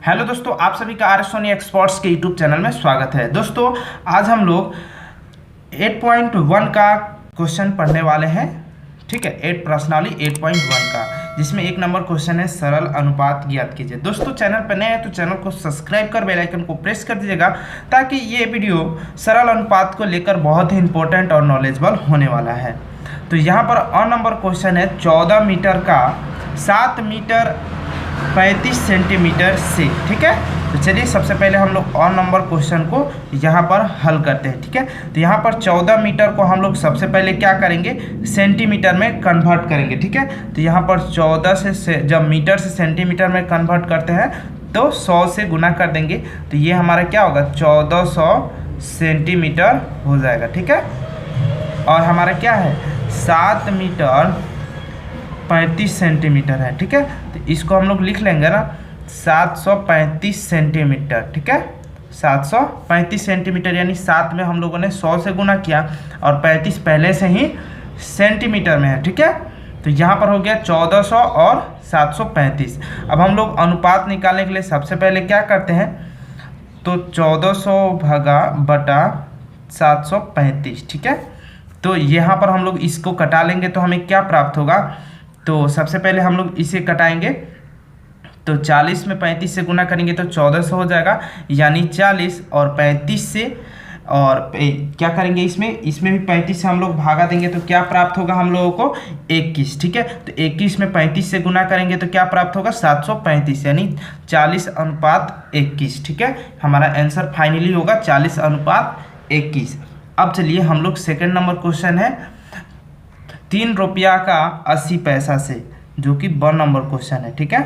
Hello दोस्तों, आप सभी का आर सोनी एक्सपर्ट्स के यूट्यूब चैनल में स्वागत है। दोस्तों आज हम लोग 8.1 का क्वेश्चन पढ़ने वाले हैं। ठीक है, 8 प्रश्नावली 8.1 का, जिसमें एक नंबर क्वेश्चन है सरल अनुपात ज्ञात कीजिए। दोस्तों चैनल पर नए हैं तो चैनल को सब्सक्राइब कर बेल आइकन को प्रेस कर दीजिएगा, ताकि ये वीडियो सरल अनुपात को लेकर बहुत ही इंपॉर्टेंट और नॉलेजेबल होने वाला है। तो यहाँ पर अ नंबर क्वेश्चन है 14 मीटर का 7 मीटर 35 सेंटीमीटर से। ठीक है, तो चलिए सबसे पहले हम लोग और नंबर क्वेश्चन को यहाँ पर हल करते हैं। ठीक है, तो यहाँ पर 14 मीटर को हम लोग सबसे पहले क्या करेंगे, सेंटीमीटर में कन्वर्ट करेंगे। ठीक है, तो यहाँ पर 14 से जब मीटर से सेंटीमीटर में कन्वर्ट करते हैं तो 100 से गुना कर देंगे, तो ये हमारा क्या होगा 1400 सेंटीमीटर हो जाएगा। ठीक है, और हमारा क्या है 7 मीटर 35 सेंटीमीटर है। ठीक है, तो इसको हम लोग लिख लेंगे ना 735 सेंटीमीटर। ठीक है, 735 सेंटीमीटर, यानी 7 में हम लोगों ने 100 से गुना किया और 35 पहले से ही सेंटीमीटर में है। ठीक है, तो यहाँ पर हो गया 1400 और 735। अब हम लोग अनुपात निकालने के लिए सबसे पहले क्या करते हैं, तो 1400 भागा बटा 735। ठीक है, तो यहाँ पर हम लोग इसको कटा लेंगे तो हमें क्या प्राप्त होगा, तो सबसे पहले हम लोग इसे कटाएंगे, तो 40 में 35 से गुना करेंगे तो 1400 हो जाएगा, यानी 40 और 35 से और क्या करेंगे इसमें भी 35 से हम लोग भागा देंगे तो क्या प्राप्त होगा हम लोगों को 21। ठीक है, तो 21 में 35 से गुना करेंगे तो क्या प्राप्त होगा 735, यानी 40:21। ठीक है, हमारा आंसर फाइनली होगा 40:21। अब चलिए हम लोग सेकेंड नंबर क्वेश्चन है 3 रुपया का 80 पैसा से, जो कि ब नंबर क्वेश्चन है। ठीक है,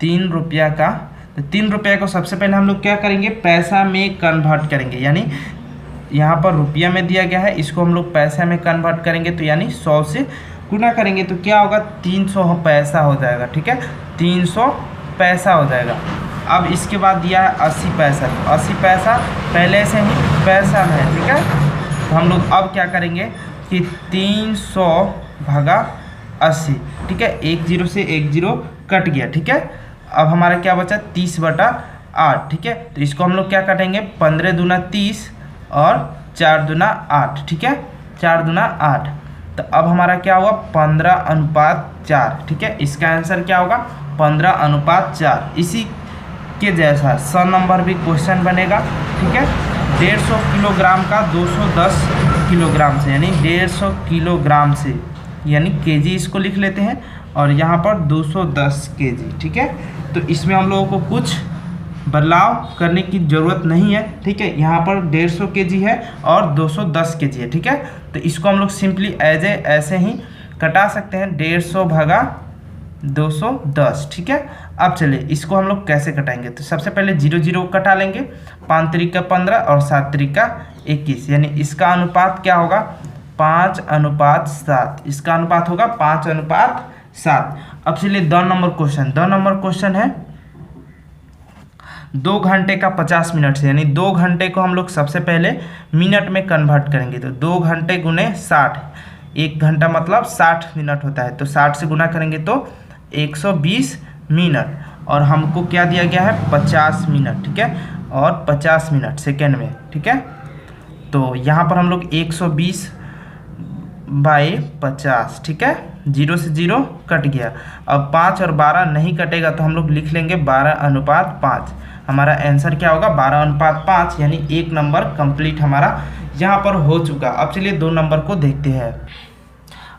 3 रुपया का, तो 3 रुपया को सबसे पहले हम लोग क्या करेंगे, पैसा में कन्वर्ट करेंगे, यानी यहाँ पर रुपया में दिया गया है, इसको हम लोग पैसा में कन्वर्ट करेंगे, तो यानी 100 से गुना करेंगे तो क्या होगा 300 पैसा हो जाएगा। ठीक है, 300 पैसा हो जाएगा। अब इसके बाद दिया है 80 पैसा, 80 पैसा पहले से ही पैसा में है। ठीक है, तो हम लोग अब क्या करेंगे कि 300 भागा 80। ठीक है, 1 0 से 1 0 कट गया। ठीक है, अब हमारा क्या बचा 30/8। ठीक है, तो इसको हम लोग क्या काटेंगे 15 दूना 30 और 4 दूना 8। ठीक है, 4 दूना 8, तो अब हमारा क्या होगा 15:4। ठीक है, इसका आंसर क्या होगा 15:4। इसी के जैसा स नंबर भी क्वेश्चन बनेगा। ठीक है, 150 किलोग्राम का 210 किलोग्राम से, यानी 150 किलोग्राम से, यानी केजी इसको लिख लेते हैं, और यहाँ पर 210 केजी। ठीक है, तो इसमें हम लोगों को कुछ बदलाव करने की ज़रूरत नहीं है। ठीक है, यहाँ पर 150 केजी है और 210 केजी है। ठीक है, तो इसको हम लोग सिंपली ऐसे ही कटा सकते हैं, 150 भागा 210। ठीक है, अब चलिए इसको हम लोग कैसे कटाएंगे, तो सबसे पहले 0 0 कटा लेंगे, 5 3 15 और 7 3 21, यानी इसका अनुपात क्या होगा 5:7। इसका अनुपात होगा 5:7। अब चलिए 2 नंबर क्वेश्चन, 2 नंबर क्वेश्चन है 2 घंटे का 50 मिनट से, यानी 2 घंटे को हम लोग सबसे पहले मिनट में कन्वर्ट करेंगे, तो 2 घंटे गुने 60, 1 घंटा मतलब 60 मिनट होता है, तो 60 से गुना करेंगे तो 120 मिनट, और हमको क्या दिया गया है 50 मिनट। ठीक है, और 50 मिनट सेकेंड में। ठीक है, तो यहाँ पर हम लोग 120/50। ठीक है, 0 से 0 कट गया। अब 5 और 12 नहीं कटेगा तो हम लोग लिख लेंगे 12:5। हमारा आंसर क्या होगा 12:5, यानी 1 नंबर कंप्लीट हमारा यहाँ पर हो चुका। अब चलिए 2 नंबर को देखते हैं।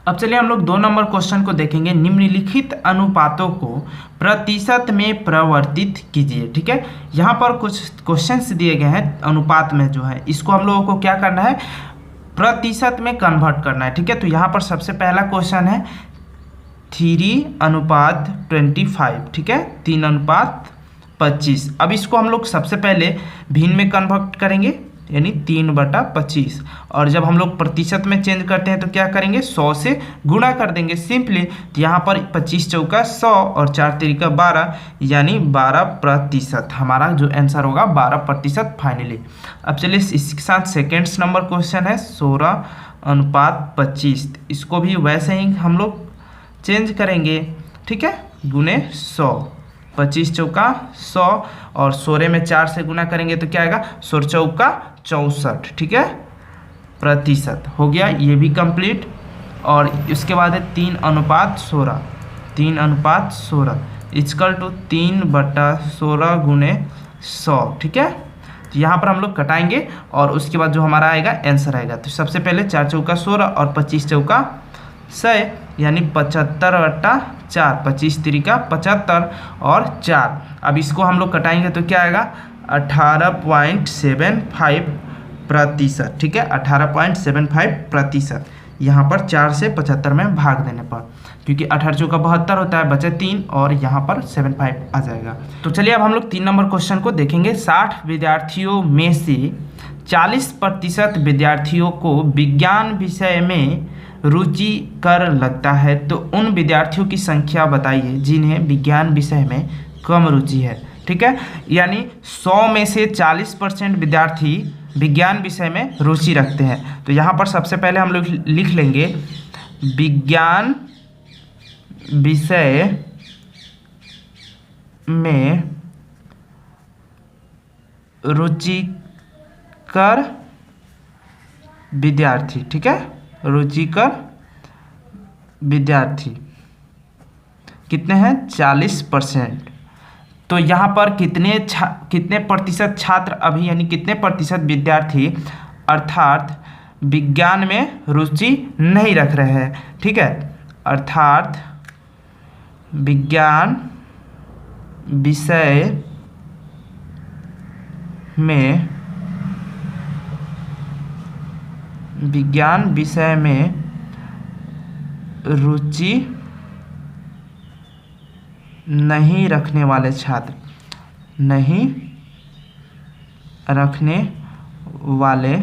अब चलिए हम लोग 2 नंबर क्वेश्चन को देखेंगे, निम्नलिखित अनुपातों को प्रतिशत में परिवर्तित कीजिए। ठीक है, यहाँ पर कुछ क्वेश्चंस दिए गए हैं अनुपात में, जो है इसको हम लोगों को क्या करना है प्रतिशत में कन्वर्ट करना है। ठीक है, तो यहाँ पर सबसे पहला क्वेश्चन है 3:25। ठीक है, 3:25। अब इसको हम लोग सबसे पहले भिन्न में कन्वर्ट करेंगे, यानी 3/25, और जब हम लोग प्रतिशत में चेंज करते हैं तो क्या करेंगे 100 से गुणा कर देंगे सिंपली। तो यहाँ पर 25 चौका 100 और 4 3 12, यानी 12%। हमारा जो आंसर होगा 12% फाइनली। अब चलिए इसके साथ सेकेंड नंबर क्वेश्चन है 16:25। इसको भी वैसे ही हम लोग चेंज करेंगे। ठीक है, गुने 100, 25 चौका 100 और 16 में 4 से गुना करेंगे तो क्या आएगा 16 चौका 64, ठीक है, प्रतिशत हो गया, ये भी कंप्लीट। और उसके बाद है 3:16, 3:16 इक्वल टू 3/16 गुने 100, ठीक है। तो यहाँ पर हम लोग कटाएंगे और उसके बाद जो हमारा आएगा आंसर आएगा। तो सबसे पहले 4 चौका 16 और 25 चौका 100 यानी 75/4, 25 तिरिका 75 और 4। अब इसको हम लोग कटाएंगे तो क्या आएगा 18.75%, ठीक है, 18.75%। यहाँ पर 4 से 75 में भाग देने पर, क्योंकि 18 चौका 72 होता है, बचे 3 और यहाँ पर 75 आ जाएगा। तो चलिए अब हम लोग 3 नंबर क्वेश्चन को देखेंगे। 60 विद्यार्थियों में से 40% विद्यार्थियों को विज्ञान विषय में रुचिकर लगता है, तो उन विद्यार्थियों की संख्या बताइए जिन्हें विज्ञान विषय में कम रुचि है, ठीक है। यानी 100 में से 40% विद्यार्थी विज्ञान विषय में रुचि रखते हैं। तो यहाँ पर सबसे पहले हम लोग लिख लेंगे विज्ञान विषय में रुचिकर विद्यार्थी, ठीक है, रुचिकर विद्यार्थी कितने हैं 40%। तो यहाँ पर कितने प्रतिशत छात्र अभी यानी कितने प्रतिशत विद्यार्थी अर्थात विज्ञान में रुचि नहीं रख रहे हैं, ठीक है, अर्थात विज्ञान विषय में रुचि नहीं रखने वाले छात्र, नहीं रखने वाले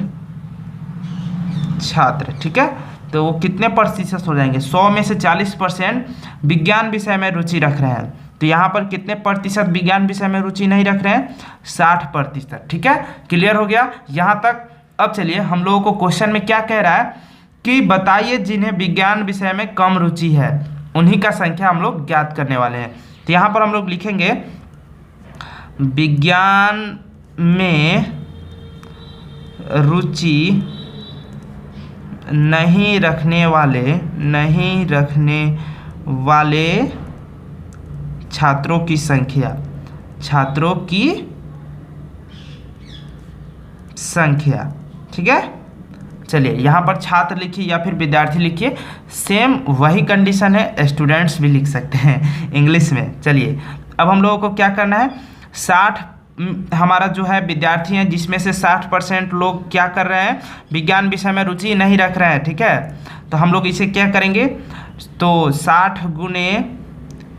छात्र, ठीक है। तो वो कितने प्रतिशत हो जाएंगे 100 में से 40% विज्ञान विषय में रुचि रख रहे हैं। तो यहाँ पर कितने प्रतिशत विज्ञान विषय में रुचि नहीं रख रहे हैं 60%, ठीक है। क्लियर हो गया यहाँ तक। अब चलिए हम लोगों को क्वेश्चन में क्या कह रहा है कि बताइए जिन्हें विज्ञान विषय में कम रुचि है, उन्हीं का संख्या हम लोग ज्ञात करने वाले हैं। तो यहाँ पर हम लोग लिखेंगे विज्ञान में रुचि नहीं रखने वाले छात्रों की संख्या, ठीक है। चलिए यहाँ पर छात्र लिखिए या फिर विद्यार्थी लिखिए, सेम वही कंडीशन है, स्टूडेंट्स भी लिख सकते हैं इंग्लिश में। चलिए अब हम लोगों को क्या करना है 60 हमारा जो है विद्यार्थी हैं जिसमें से 60% लोग क्या कर रहे हैं विज्ञान विषय में रुचि नहीं रख रहे हैं, ठीक है। तो हम लोग इसे क्या करेंगे तो 60 गुने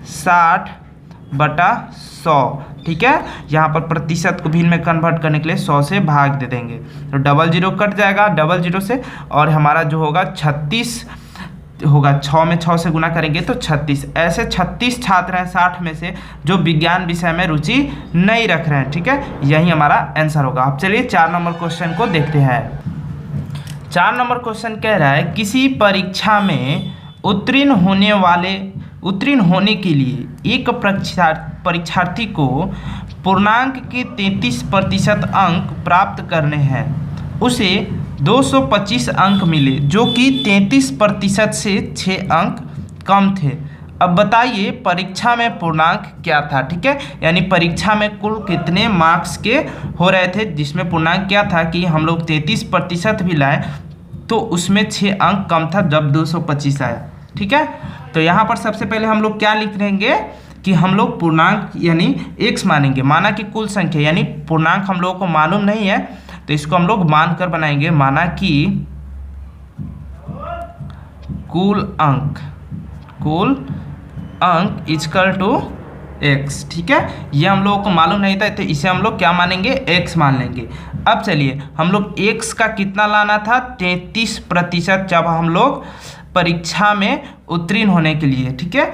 60/100, ठीक है। यहाँ पर प्रतिशत को भिन्न में कन्वर्ट करने के लिए 100 से भाग दे देंगे तो 00 कट जाएगा 00 से, और हमारा जो होगा 36 होगा, 6 में 6 से गुना करेंगे तो 36। ऐसे 36 छात्र हैं 60 में से जो विज्ञान विषय में रुचि नहीं रख रहे हैं, ठीक है। यही हमारा आंसर होगा। अब चलिए 4 नंबर क्वेश्चन को देखते हैं। 4 नंबर क्वेश्चन कह रहा है किसी परीक्षा में उत्तीर्ण होने के लिए एक परीक्षार्थी को पूर्णांक के 33% अंक प्राप्त करने हैं, उसे 225 अंक मिले जो कि 33% से 6 अंक कम थे। अब बताइए परीक्षा में पूर्णांक क्या था, ठीक है। यानी परीक्षा में कुल कितने मार्क्स के हो रहे थे जिसमें पूर्णांक क्या था कि हम लोग 33% भी लाए तो उसमें 6 अंक कम था जब 225 आया, ठीक है। तो यहाँ पर सबसे पहले हम लोग क्या लिख देंगे कि हम लोग पूर्णांक यानी x मानेंगे, माना कि कुल संख्या यानी पूर्णांक हम लोगों को मालूम नहीं है तो इसको हम लोग मानकर बनाएंगे, माना कि कुल अंक इक्वल टू x, ठीक है। ये हम लोगों को मालूम नहीं था तो इसे हम लोग क्या मानेंगे x मान लेंगे। अब चलिए हम लोग x का कितना लाना था 33% जब हम लोग परीक्षा में उत्तीर्ण होने के लिए, ठीक है।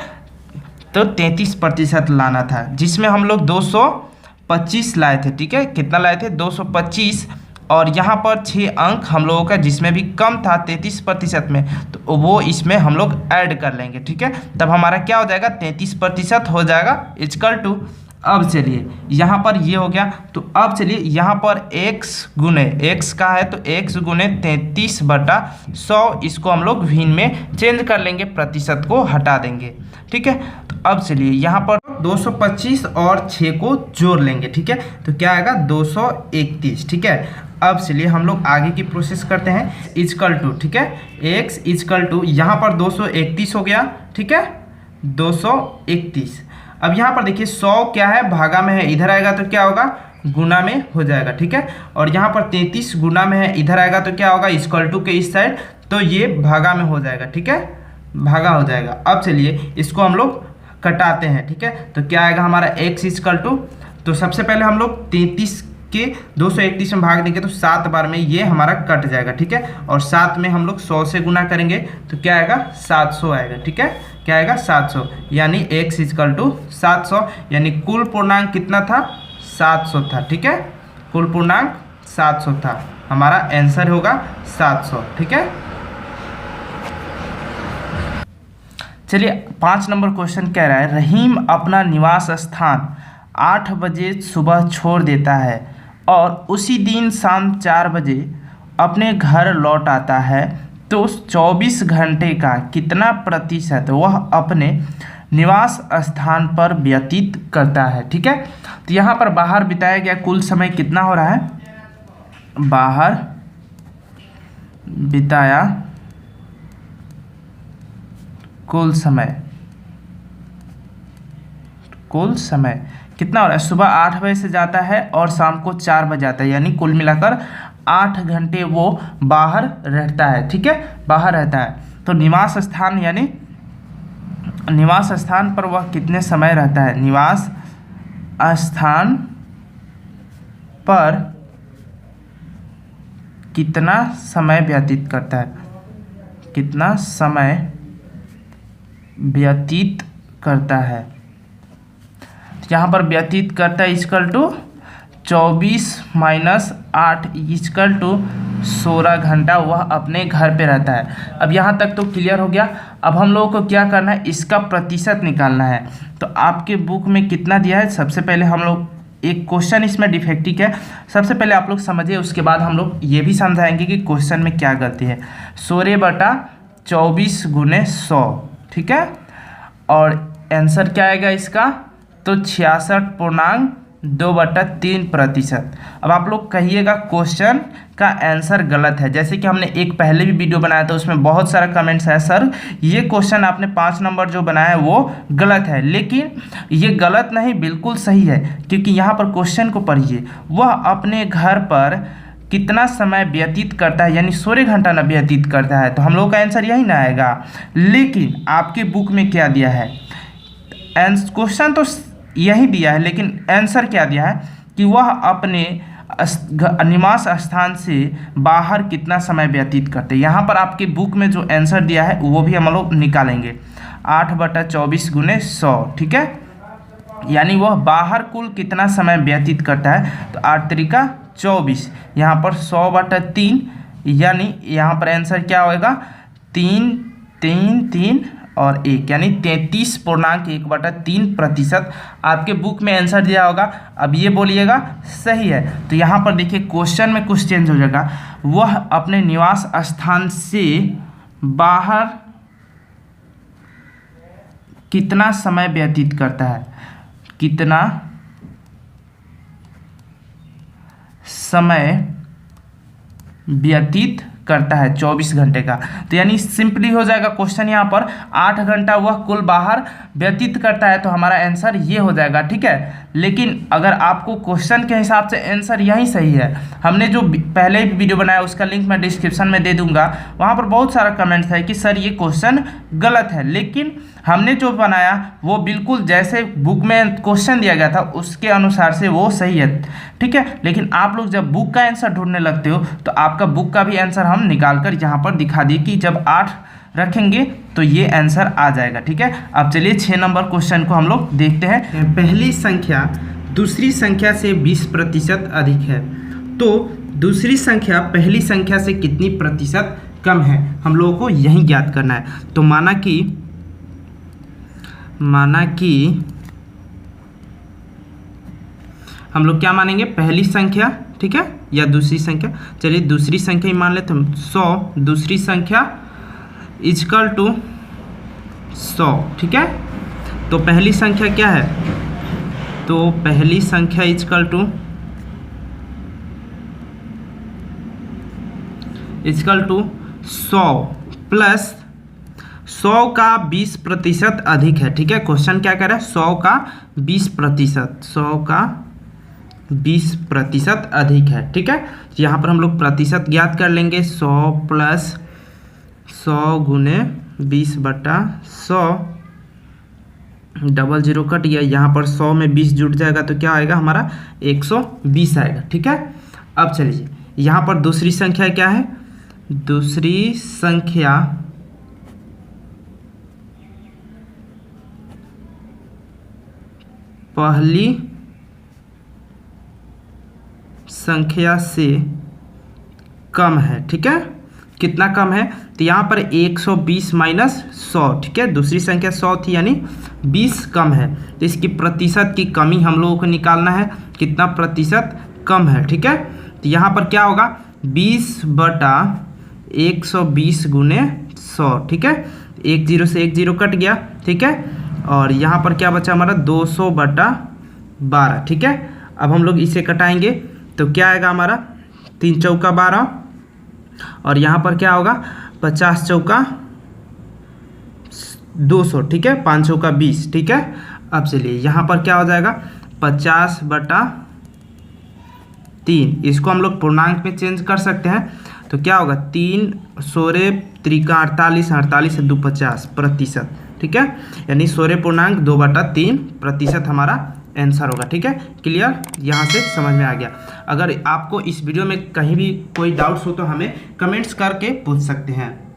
तो 33% लाना था जिसमें हम लोग 225 लाए थे, ठीक है। कितना लाए थे 225, और यहाँ पर 6 अंक हम लोगों का जिसमें भी कम था 33% में, तो वो इसमें हम लोग ऐड कर लेंगे, ठीक है। तब हमारा क्या हो जाएगा, 33% हो जाएगा इक्वल टू। अब चलिए यहाँ पर ये हो गया, तो अब चलिए यहाँ पर x गुने x का है तो x गुने 33/100, इसको हम लोग भिन्न में चेंज कर लेंगे, प्रतिशत को हटा देंगे, ठीक है। तो अब चलिए यहाँ पर 225 और 6 को जोड़ लेंगे, ठीक है। तो क्या आएगा 231, ठीक है। अब चलिए हम लोग आगे की प्रोसेस करते हैं, इक्वल टू, ठीक है, x इक्वल टू यहाँ पर 231 हो गया, ठीक है, 231। अब यहाँ पर देखिए 100 क्या है, भागा में है, इधर आएगा तो क्या होगा, गुना में हो जाएगा, ठीक है। और यहाँ पर 33 गुना में है, इधर आएगा तो क्या होगा, इक्वल टू के इस साइड, तो ये भागा में हो जाएगा, ठीक है, भागा हो जाएगा। अब चलिए इसको हम लोग कटाते हैं, ठीक है। तो क्या आएगा हमारा x इक्वल टू, तो सबसे पहले हम लोग 33 के 231 में भाग देंगे तो 7 बार में ये हमारा कट जाएगा, ठीक है। और 7 में हम लोग 100 से गुना करेंगे तो क्या आएगा, 700 आएगा, ठीक है। क्या आएगा 700, यानी x इक्वल टू 700, यानी कुल पूर्णांक कितना था, 700 था, ठीक है। कुल पूर्णांक 700 था, हमारा आंसर होगा 700, ठीक है। चलिए 5 नंबर क्वेश्चन कह रहा है, रहीम अपना निवास स्थान 8 बजे सुबह छोड़ देता है और उसी दिन शाम 4 बजे अपने घर लौट आता है, तो 24 घंटे का कितना प्रतिशत वह अपने निवास स्थान पर व्यतीत करता है, ठीक है। तो यहाँ पर बाहर बिताया गया कुल समय कितना हो रहा है, बाहर बिताया कुल समय कितना हो रहा है, सुबह 8 बजे से जाता है और शाम को 4 बजे आता है, यानी कुल मिलाकर 8 घंटे वो बाहर रहता है, ठीक है, बाहर रहता है। तो निवास स्थान यानी निवास स्थान पर वह कितने समय रहता है, निवास स्थान पर कितना समय व्यतीत करता है, कितना समय व्यतीत करता है। यहाँ पर व्यतीत करता है इक्वल टू 24 - 8 इक्वल टू 16 घंटा वह अपने घर पे रहता है। अब यहाँ तक तो क्लियर हो गया। अब हम लोगों को क्या करना है, इसका प्रतिशत निकालना है। तो आपके बुक में कितना दिया है, सबसे पहले हम लोग एक क्वेश्चन इसमें डिफेक्टिव है, सबसे पहले आप लोग समझिए, उसके बाद हम लोग ये भी समझाएंगे कि क्वेश्चन में क्या गलती है। 16/24 × 100, ठीक है। और आंसर क्या आएगा इसका, तो 66.2/3%। अब आप लोग कहिएगा क्वेश्चन का आंसर गलत है, जैसे कि हमने एक पहले भी वीडियो बनाया था, उसमें बहुत सारा कमेंट्स है, सर ये क्वेश्चन आपने 5 नंबर जो बनाया है वो गलत है। लेकिन ये गलत नहीं, बिल्कुल सही है, क्योंकि यहाँ पर क्वेश्चन को पढ़िए, वह अपने घर पर कितना समय व्यतीत करता है, यानी 16 घंटा ना व्यतीत करता है, तो हम लोग का आंसर यही ना आएगा। लेकिन आपके बुक में क्या दिया है, क्वेश्चन तो यही दिया है, लेकिन आंसर क्या दिया है कि वह अपने निवास स्थान से बाहर कितना समय व्यतीत करते हैं। यहाँ पर आपके बुक में जो आंसर दिया है वो भी हम लोग निकालेंगे, 8/24 × 100, ठीक है। यानी वह बाहर कुल कितना समय व्यतीत करता है, तो 8 त्रिका 24, यहाँ पर 100/3, यानी यहाँ पर आंसर क्या होगा, 3 3 3 और 1, यानी 33.1/3% आपके बुक में आंसर दिया होगा। अब ये बोलिएगा सही है, तो यहाँ पर देखिए क्वेश्चन में कुछ चेंज हो जाएगा, वह अपने निवास स्थान से बाहर कितना समय व्यतीत करता है, कितना समय व्यतीत करता है 24 घंटे का। तो यानी सिंपली हो जाएगा क्वेश्चन, यहाँ पर 8 घंटा वह कुल बाहर व्यतीत करता है, तो हमारा आंसर ये हो जाएगा, ठीक है। लेकिन अगर आपको क्वेश्चन के हिसाब से आंसर यही सही है, हमने जो पहले ही वीडियो बनाया उसका लिंक मैं डिस्क्रिप्शन में दे दूंगा, वहाँ पर बहुत सारा कमेंट्स है कि सर ये क्वेश्चन गलत है, लेकिन हमने जो बनाया वो बिल्कुल जैसे बुक में क्वेश्चन दिया गया था उसके अनुसार से वो सही है, ठीक है। लेकिन आप लोग जब बुक का आंसर ढूंढने लगते हो तो आपका बुक का भी आंसर हम निकाल कर यहाँ पर दिखा दिए कि जब 8 रखेंगे तो ये आंसर आ जाएगा, ठीक है। अब चलिए 6 नंबर क्वेश्चन को हम लोग देखते हैं। पहली संख्या दूसरी संख्या से 20% अधिक है, तो दूसरी संख्या पहली संख्या से कितनी प्रतिशत कम है, हम लोगों को यही ज्ञात करना है। तो माना कि हम लोग क्या मानेंगे, पहली संख्या, ठीक है, या दूसरी संख्या। चलिए दूसरी संख्या ही मान लेते हम 100, दूसरी संख्या इजकल टू 100, ठीक है। तो पहली संख्या क्या है, तो पहली संख्या इजकल टू 100 प्लस 100 का 20% अधिक है, ठीक है। क्वेश्चन क्या कह रहा है, 100 का 20%, 100 का 20% अधिक है, ठीक है। यहाँ पर हम लोग प्रतिशत ज्ञात कर लेंगे, 100 प्लस 100 गुने 20/100, डबल जीरो कट गया, यहाँ पर 100 में 20 जुड़ जाएगा तो क्या आएगा हमारा 120 आएगा, ठीक है। अब चलिए यहाँ पर दूसरी संख्या क्या है, दूसरी संख्या पहली संख्या से कम है, ठीक है। कितना कम है, तो यहाँ पर 120 माइनस 100, ठीक है। दूसरी संख्या 100 थी यानी 20 कम है, तो इसकी प्रतिशत की कमी हम लोगों को निकालना है, कितना प्रतिशत कम है, ठीक है। तो यहाँ पर क्या होगा, 20/120 गुने 100, ठीक है। 1 0 से 1 0 कट गया, ठीक है। और यहाँ पर क्या बचा हमारा 200/12, ठीक है। अब हम लोग इसे कटाएंगे तो क्या आएगा हमारा 3 चौका 12, और यहाँ पर क्या होगा 50 चौका 200, ठीक है, 5 चौका 20, ठीक है। अब चलिए यहाँ पर क्या हो जाएगा 50/3, इसको हम लोग पूर्णांक में चेंज कर सकते हैं, तो क्या होगा 3 सोरे त्रिका 48, 48 से 2 50 प्रतिशत, ठीक है। यानी 16.2/3% हमारा आंसर होगा, ठीक है। क्लियर, यहाँ से समझ में आ गया। अगर आपको इस वीडियो में कहीं भी कोई डाउट्स हो तो हमें कमेंट्स करके पूछ सकते हैं।